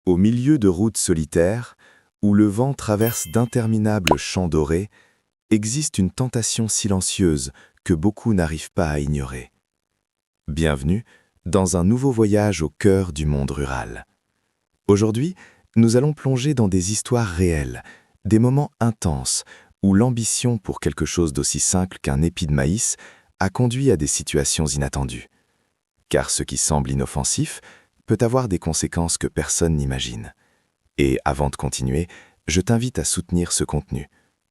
Au milieu de routes solitaires, où le vent traverse d'interminables champs dorés, existe une tentation silencieuse que beaucoup n'arrivent pas à ignorer. Bienvenue dans un nouveau voyage au cœur du monde rural. Aujourd'hui, nous allons plonger dans des histoires réelles, des moments intenses où l'ambition pour quelque chose d'aussi simple qu'un épi de maïs a conduit à des situations inattendues. Car ce qui semble inoffensif peut avoir des conséquences que personne n'imagine. Et avant de continuer, je t'invite à soutenir ce contenu.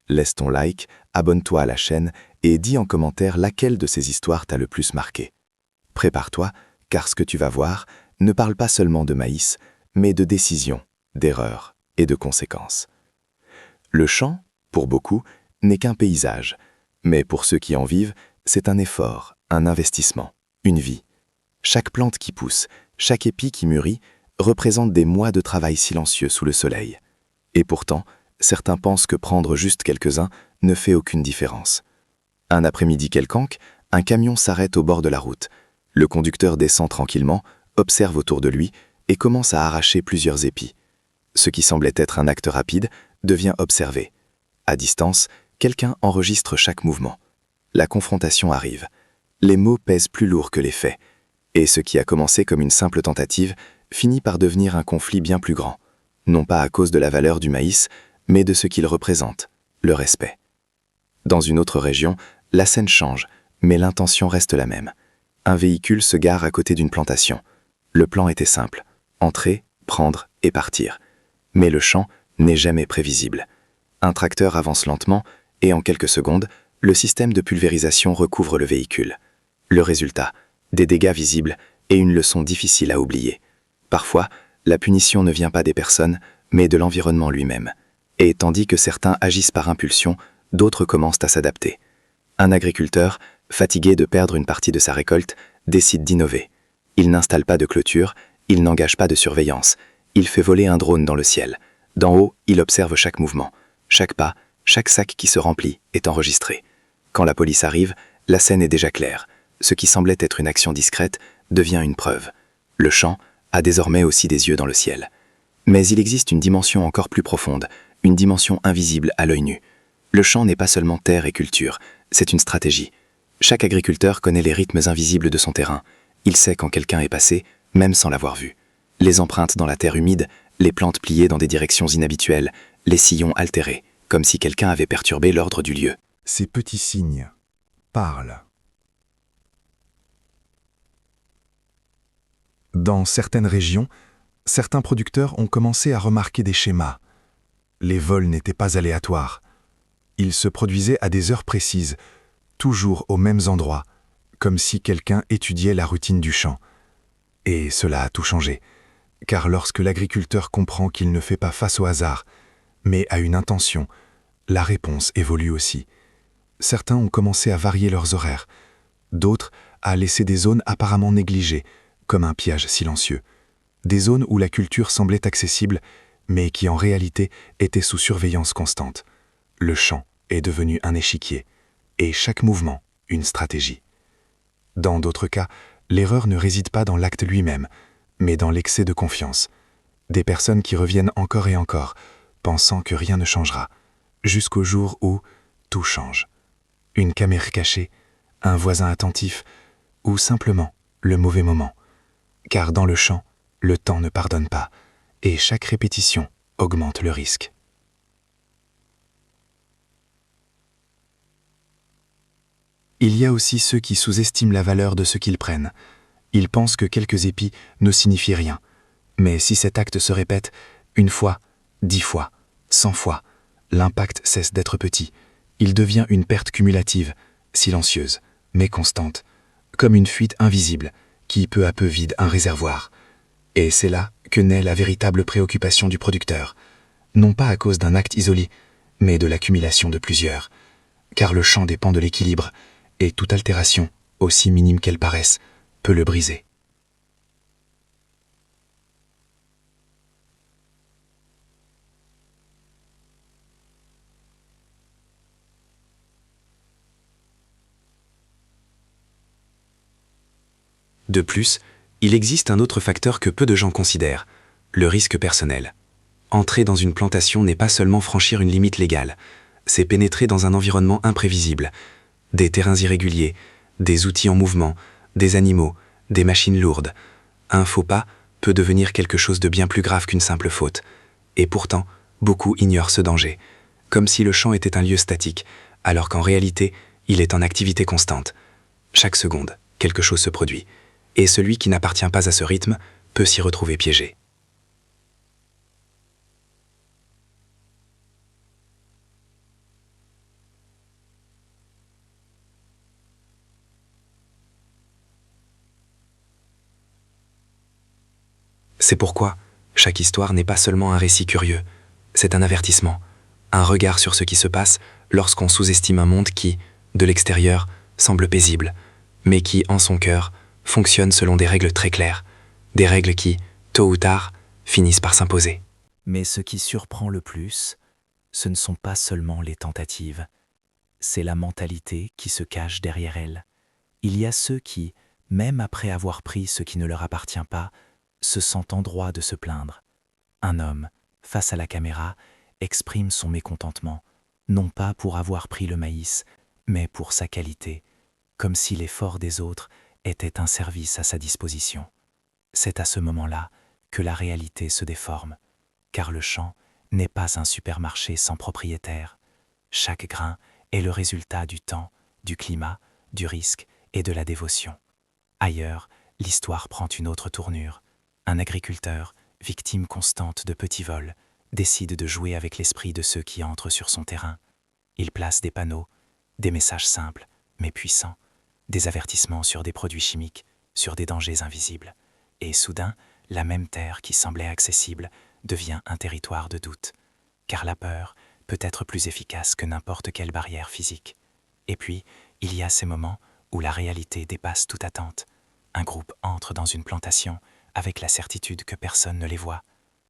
Laisse ton like, abonne-toi à la chaîne et dis en commentaire laquelle de ces histoires t'a le plus marqué. Prépare-toi, car ce que tu vas voir ne parle pas seulement de maïs, mais de décisions, d'erreurs et de conséquences. Le champ, pour beaucoup, n'est qu'un paysage, mais pour ceux qui en vivent, c'est un effort, un investissement, une vie. Chaque plante qui pousse, chaque épi qui mûrit, représente des mois de travail silencieux sous le soleil. Et pourtant, certains pensent que prendre juste quelques-uns ne fait aucune différence. Un après-midi quelconque, un camion s'arrête au bord de la route. Le conducteur descend tranquillement, observe autour de lui et commence à arracher plusieurs épis. Ce qui semblait être un acte rapide devient observé. À distance, quelqu'un enregistre chaque mouvement. La confrontation arrive. Les mots pèsent plus lourd que les faits. Et ce qui a commencé comme une simple tentative finit par devenir un conflit bien plus grand. Non pas à cause de la valeur du maïs, mais de ce qu'il représente, le respect. Dans une autre région, la scène change, mais l'intention reste la même. Un véhicule se gare à côté d'une plantation. Le plan était simple, entrer, prendre et partir. Mais le champ n'est jamais prévisible. Un tracteur avance lentement et en quelques secondes, le système de pulvérisation recouvre le véhicule. Le résultat, des dégâts visibles et une leçon difficile à oublier. Parfois, la punition ne vient pas des personnes, mais de l'environnement lui-même. Et tandis que certains agissent par impulsion, d'autres commencent à s'adapter. Un agriculteur, fatigué de perdre une partie de sa récolte, décide d'innover. Il n'installe pas de clôture, il n'engage pas de surveillance. Il fait voler un drone dans le ciel. D'en haut, il observe chaque mouvement. Chaque pas, chaque sac qui se remplit est enregistré. Quand la police arrive, la scène est déjà claire. Ce qui semblait être une action discrète devient une preuve. Le champ a désormais aussi des yeux dans le ciel. Mais il existe une dimension encore plus profonde, une dimension invisible à l'œil nu. Le champ n'est pas seulement terre et culture, c'est une stratégie. Chaque agriculteur connaît les rythmes invisibles de son terrain. Il sait quand quelqu'un est passé, même sans l'avoir vu. Les empreintes dans la terre humide, les plantes pliées dans des directions inhabituelles, les sillons altérés, comme si quelqu'un avait perturbé l'ordre du lieu. Ces petits signes parlent. Dans certaines régions, certains producteurs ont commencé à remarquer des schémas. Les vols n'étaient pas aléatoires. Ils se produisaient à des heures précises, toujours aux mêmes endroits, comme si quelqu'un étudiait la routine du champ. Et cela a tout changé, car lorsque l'agriculteur comprend qu'il ne fait pas face au hasard, mais à une intention, la réponse évolue aussi. Certains ont commencé à varier leurs horaires, d'autres à laisser des zones apparemment négligées, comme un pillage silencieux. Des zones où la culture semblait accessible, mais qui en réalité étaient sous surveillance constante. Le champ est devenu un échiquier, et chaque mouvement, une stratégie. Dans d'autres cas, l'erreur ne réside pas dans l'acte lui-même, mais dans l'excès de confiance. Des personnes qui reviennent encore et encore, pensant que rien ne changera, jusqu'au jour où tout change. Une caméra cachée, un voisin attentif, ou simplement le mauvais moment. Car dans le champ, le temps ne pardonne pas, et chaque répétition augmente le risque. Il y a aussi ceux qui sous-estiment la valeur de ce qu'ils prennent. Ils pensent que quelques épis ne signifient rien. Mais si cet acte se répète, une fois, 10 fois, 100 fois, l'impact cesse d'être petit. Il devient une perte cumulative, silencieuse, mais constante, comme une fuite invisible qui peu à peu vide un réservoir. Et c'est là que naît la véritable préoccupation du producteur, non pas à cause d'un acte isolé, mais de l'accumulation de plusieurs. Car le champ dépend de l'équilibre, et toute altération, aussi minime qu'elle paraisse, peut le briser. De plus, il existe un autre facteur que peu de gens considèrent, Le risque personnel. Entrer dans une plantation n'est pas seulement franchir une limite légale, c'est pénétrer dans un environnement imprévisible. Des terrains irréguliers, des outils en mouvement, des animaux, des machines lourdes. Un faux pas peut devenir quelque chose de bien plus grave qu'une simple faute. Et pourtant, beaucoup ignorent ce danger, comme si le champ était un lieu statique, alors qu'en réalité, il est en activité constante. Chaque seconde, quelque chose se produit, et celui qui n'appartient pas à ce rythme peut s'y retrouver piégé. C'est pourquoi chaque histoire n'est pas seulement un récit curieux, c'est un avertissement, un regard sur ce qui se passe lorsqu'on sous-estime un monde qui, de l'extérieur, semble paisible, mais qui, en son cœur, fonctionne selon des règles très claires, des règles qui, tôt ou tard, finissent par s'imposer. Mais ce qui surprend le plus, ce ne sont pas seulement les tentatives, c'est la mentalité qui se cache derrière elles. Il y a ceux qui, même après avoir pris ce qui ne leur appartient pas, se sentent en droit de se plaindre. Un homme, face à la caméra, exprime son mécontentement, non pas pour avoir pris le maïs, mais pour sa qualité, comme si l'effort des autres était un service à sa disposition. C'est à ce moment-là que la réalité se déforme, car le champ n'est pas un supermarché sans propriétaire. Chaque grain est le résultat du temps, du climat, du risque et de la dévotion. Ailleurs, l'histoire prend une autre tournure. Un agriculteur, victime constante de petits vols, décide de jouer avec l'esprit de ceux qui entrent sur son terrain. Il place des panneaux, des messages simples, mais puissants, des avertissements sur des produits chimiques, sur des dangers invisibles. Et soudain, la même terre qui semblait accessible devient un territoire de doute, car la peur peut être plus efficace que n'importe quelle barrière physique. Et puis, il y a ces moments où la réalité dépasse toute attente. Un groupe entre dans une plantation avec la certitude que personne ne les voit.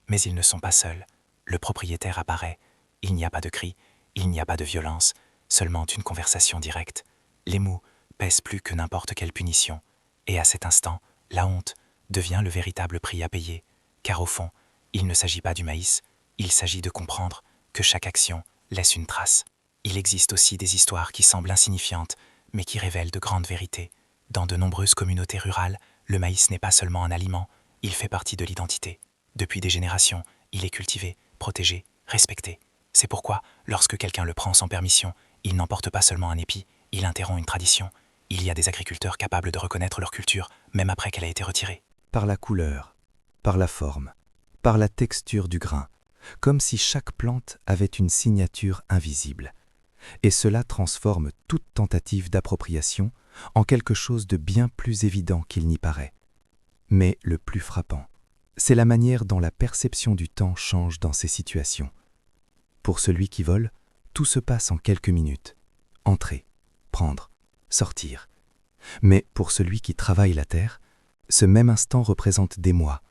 Mais ils ne sont pas seuls. Le propriétaire apparaît. Il n'y a pas de cris, il n'y a pas de violence, seulement une conversation directe. Les mots pèsent plus que n'importe quelle punition. Et à cet instant, la honte devient le véritable prix à payer. Car au fond, il ne s'agit pas du maïs, il s'agit de comprendre que chaque action laisse une trace. Il existe aussi des histoires qui semblent insignifiantes, mais qui révèlent de grandes vérités. Dans de nombreuses communautés rurales, le maïs n'est pas seulement un aliment, il fait partie de l'identité. Depuis des générations, il est cultivé, protégé, respecté. C'est pourquoi, lorsque quelqu'un le prend sans permission, il n'emporte pas seulement un épi, il interrompt une tradition. Il y a des agriculteurs capables de reconnaître leur culture, même après qu'elle a été retirée. Par la couleur, par la forme, par la texture du grain, comme si chaque plante avait une signature invisible. Et cela transforme toute tentative d'appropriation en quelque chose de bien plus évident qu'il n'y paraît. Mais le plus frappant, c'est la manière dont la perception du temps change dans ces situations. Pour celui qui vole, tout se passe en quelques minutes. Entrer, prendre, sortir. Mais pour celui qui travaille la terre, ce même instant représente des mois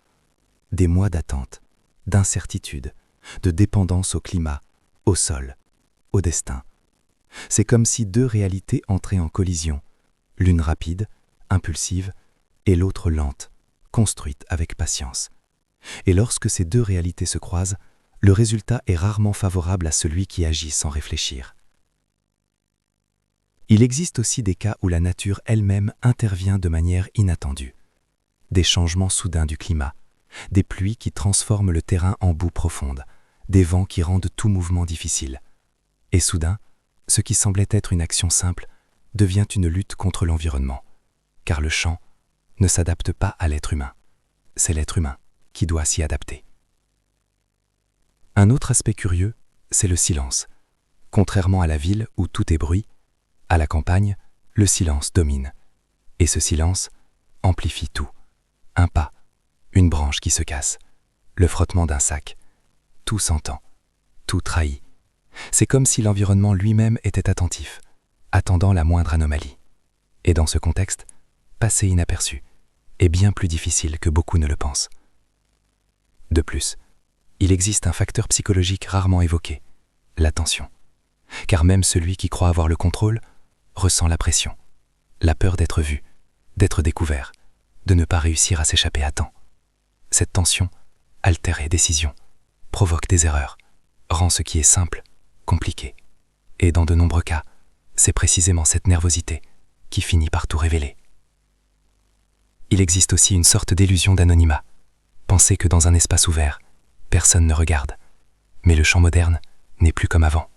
d'attente, d'incertitude, de dépendance au climat, au sol, au destin. C'est comme si deux réalités entraient en collision, l'une rapide, impulsive, et l'autre lente, construite avec patience. Et lorsque ces deux réalités se croisent, le résultat est rarement favorable à celui qui agit sans réfléchir. Il existe aussi des cas où la nature elle-même intervient de manière inattendue. Des changements soudains du climat, des pluies qui transforment le terrain en boue profonde, des vents qui rendent tout mouvement difficile. Et soudain, ce qui semblait être une action simple devient une lutte contre l'environnement, car le champ ne s'adapte pas à l'être humain. C'est l'être humain qui doit s'y adapter. Un autre aspect curieux, c'est le silence. Contrairement à la ville où tout est bruit, à la campagne, le silence domine. Et ce silence amplifie tout. Un pas, une branche qui se casse, le frottement d'un sac. Tout s'entend, tout trahit. C'est comme si l'environnement lui-même était attentif, attendant la moindre anomalie. Et dans ce contexte, passer inaperçu est bien plus difficile que beaucoup ne le pensent. De plus, il existe un facteur psychologique rarement évoqué, l'attention. Car même celui qui croit avoir le contrôle ressent la pression, la peur d'être vu, d'être découvert, de ne pas réussir à s'échapper à temps. Cette tension altère les décisions, provoque des erreurs, rend ce qui est simple, compliqué. Et dans de nombreux cas, c'est précisément cette nervosité qui finit par tout révéler. Il existe aussi une sorte d'illusion d'anonymat. Penser que dans un espace ouvert, personne ne regarde. Mais le champ moderne n'est plus comme avant.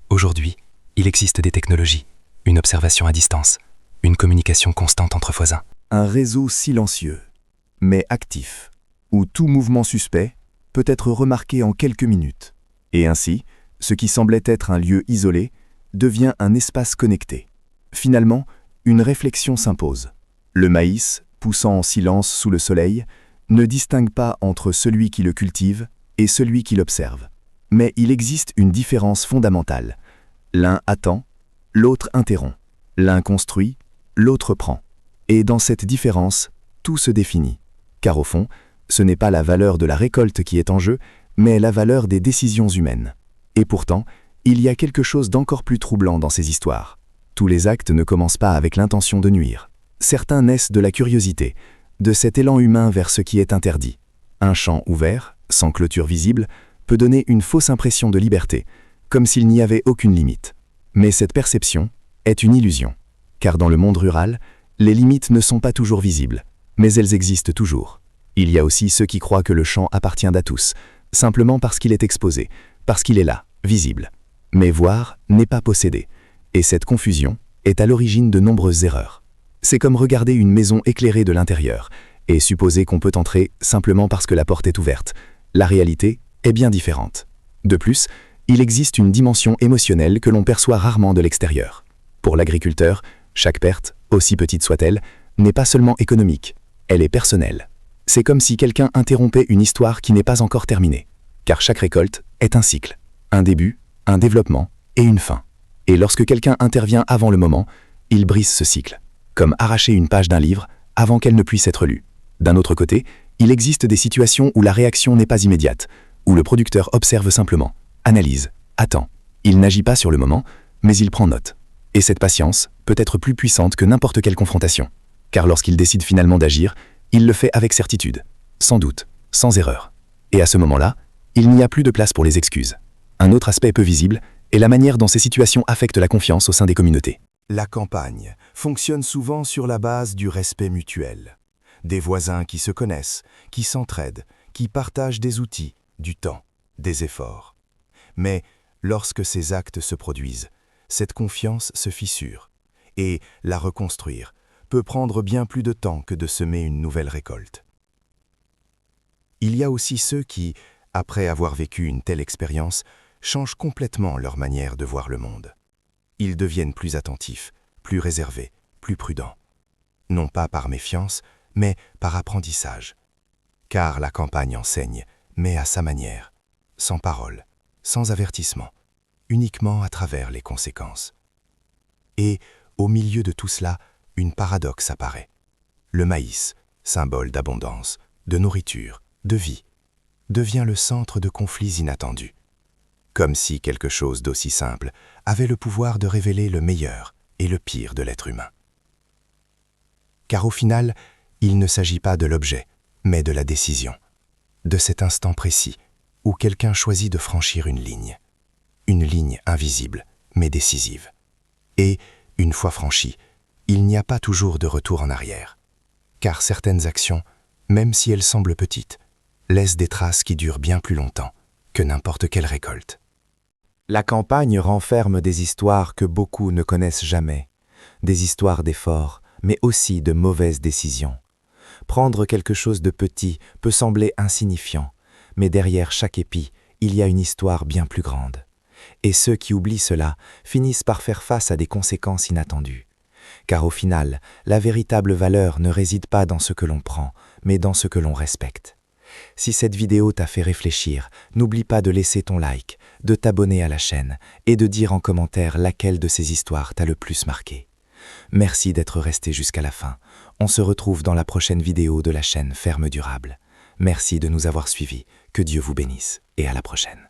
Aujourd'hui, il existe des technologies, une observation à distance, une communication constante entre voisins. Un réseau silencieux, mais actif, où tout mouvement suspect peut être remarqué en quelques minutes. Et ainsi, ce qui semblait être un lieu isolé devient un espace connecté. Finalement, une réflexion s'impose. Le maïs, poussant en silence sous le soleil, ne distingue pas entre celui qui le cultive et celui qui l'observe. Mais il existe une différence fondamentale. L'un attend, l'autre interrompt. L'un construit, l'autre prend. Et dans cette différence, tout se définit. Car au fond, ce n'est pas la valeur de la récolte qui est en jeu, mais la valeur des décisions humaines. Et pourtant, il y a quelque chose d'encore plus troublant dans ces histoires. Tous les actes ne commencent pas avec l'intention de nuire. Certains naissent de la curiosité, de cet élan humain vers ce qui est interdit. Un champ ouvert, sans clôture visible, peut donner une fausse impression de liberté, comme s'il n'y avait aucune limite. Mais cette perception est une illusion, car dans le monde rural, les limites ne sont pas toujours visibles, mais elles existent toujours. Il y a aussi ceux qui croient que le champ appartient à tous, simplement parce qu'il est exposé, parce qu'il est là, visible. Mais voir n'est pas posséder, et cette confusion est à l'origine de nombreuses erreurs. C'est comme regarder une maison éclairée de l'intérieur, et supposer qu'on peut entrer simplement parce que la porte est ouverte. La réalité est bien différente. De plus, il existe une dimension émotionnelle que l'on perçoit rarement de l'extérieur. Pour l'agriculteur, chaque perte, aussi petite soit-elle, n'est pas seulement économique, elle est personnelle. C'est comme si quelqu'un interrompait une histoire qui n'est pas encore terminée. Car chaque récolte est un cycle, un début, un développement et une fin. Et lorsque quelqu'un intervient avant le moment, il brise ce cycle, comme arracher une page d'un livre avant qu'elle ne puisse être lue. D'un autre côté, il existe des situations où la réaction n'est pas immédiate, où le producteur observe simplement, analyse, attend. Il n'agit pas sur le moment, mais il prend note. Et cette patience peut être plus puissante que n'importe quelle confrontation. Car lorsqu'il décide finalement d'agir, il le fait avec certitude, sans doute, sans erreur. Et à ce moment-là, il n'y a plus de place pour les excuses. Un autre aspect peu visible est la manière dont ces situations affectent la confiance au sein des communautés. La campagne fonctionne souvent sur la base du respect mutuel. Des voisins qui se connaissent, qui s'entraident, qui partagent des outils, du temps, des efforts. Mais lorsque ces actes se produisent, cette confiance se fissure, et la reconstruire peut prendre bien plus de temps que de semer une nouvelle récolte. Il y a aussi ceux qui, après avoir vécu une telle expérience, changent complètement leur manière de voir le monde. Ils deviennent plus attentifs, plus réservés, plus prudents. Non pas par méfiance, mais par apprentissage. Car la campagne enseigne, mais à sa manière, sans parole, sans avertissement, uniquement à travers les conséquences. Et, au milieu de tout cela, une paradoxe apparaît. Le maïs, symbole d'abondance, de nourriture, de vie, devient le centre de conflits inattendus. Comme si quelque chose d'aussi simple avait le pouvoir de révéler le meilleur et le pire de l'être humain. Car au final, il ne s'agit pas de l'objet, mais de la décision, de cet instant précis où quelqu'un choisit de franchir une ligne invisible, mais décisive. Et, une fois franchie, il n'y a pas toujours de retour en arrière. Car certaines actions, même si elles semblent petites, laissent des traces qui durent bien plus longtemps que n'importe quelle récolte. La campagne renferme des histoires que beaucoup ne connaissent jamais, des histoires d'efforts, mais aussi de mauvaises décisions. Prendre quelque chose de petit peut sembler insignifiant, mais derrière chaque épi, il y a une histoire bien plus grande. Et ceux qui oublient cela finissent par faire face à des conséquences inattendues. Car au final, la véritable valeur ne réside pas dans ce que l'on prend, mais dans ce que l'on respecte. Si cette vidéo t'a fait réfléchir, n'oublie pas de laisser ton like, de t'abonner à la chaîne et de dire en commentaire laquelle de ces histoires t'a le plus marqué. Merci d'être resté jusqu'à la fin. On se retrouve dans la prochaine vidéo de la chaîne Ferme Durable. Merci de nous avoir suivis. Que Dieu vous bénisse et à la prochaine.